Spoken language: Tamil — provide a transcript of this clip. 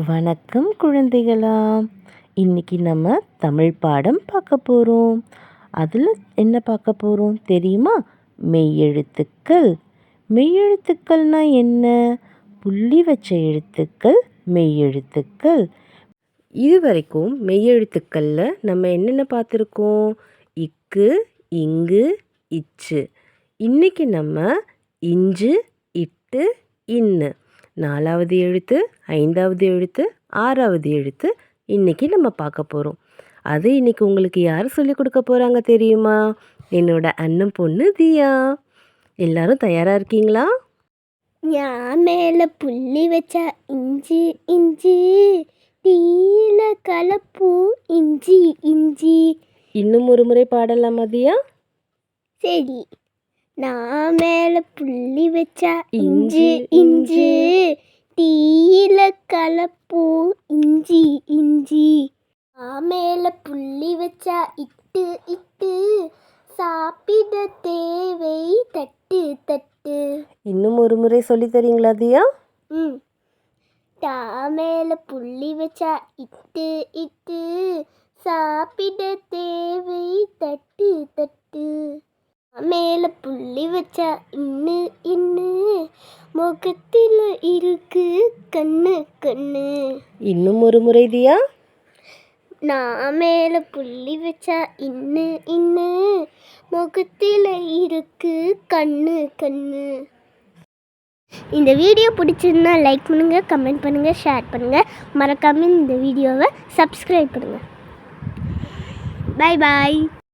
வணக்கம் குழந்தைகளா. இன்னைக்கு நம்ம தமிழ் பாடம் பார்க்க போகிறோம். அதில் என்ன பார்க்க போகிறோம் தெரியுமா? மெய்யெழுத்துக்கள். மெய்யெழுத்துக்கள்னா என்ன? புள்ளி வச்ச எழுத்துக்கள் மெய்யெழுத்துக்கள். இதுவரைக்கும் மெய்யெழுத்துக்களில் நம்ம என்னென்ன பார்த்துருக்கோம்? இக்கு, இங்கு, இச்சு. இன்னைக்கு நம்ம இஞ்சு, இட்டு, இன்னு, 4வது எழுத்து, 5வது எழுத்து, 6வது எழுத்து இன்றைக்கி நம்ம பார்க்க போகிறோம். அது இன்றைக்கி உங்களுக்கு யார் சொல்லிக் கொடுக்க போகிறாங்க தெரியுமா? என்னோட அண்ணன் பொண்ணு தியா. எல்லாரும் தயாராக இருக்கீங்களா? நான் மேலே புள்ளி வச்சா இஞ்சி இஞ்சி, தீயில கலப்பூ இஞ்சி இஞ்சி. இன்னும் ஒரு முறை பாடலாமா தியா? சரி. நான் மேலே புள்ளி வச்சா இஞ்சி இஞ்சி, தீயில கலப்பூ இஞ்சி இஞ்சி. நான் மேலே புள்ளி வச்சா இட்டு இட்டு, சாப்பிட தேவை தட்டு தட்டு. இன்னும் ஒரு முறை சொல்லி தரீங்களா தியா? மேல புள்ளி வச்சா இட்டு இட்டு, சாப்பிட தேவை தட்டு தட்டு. மேல புள்ளி வச்சா இன்னு இன்னு, முகத்தில் இருக்கு கண்ணு கண்ணு. இன்னும் ஒரு முறை தியா? நான் மேல புள்ளி வச்சா இன்னு இன்னு, முகத்தில் இருக்கு கண்ணு கண்ணு. இந்த வீடியோ பிடிச்சிருந்தா லைக் பண்ணுங்கள், கமெண்ட் பண்ணுங்கள், ஷேர் பண்ணுங்கள். மறக்காமல் இந்த வீடியோவை சப்ஸ்கிரைப் பண்ணுங்கள். பாய் பாய்.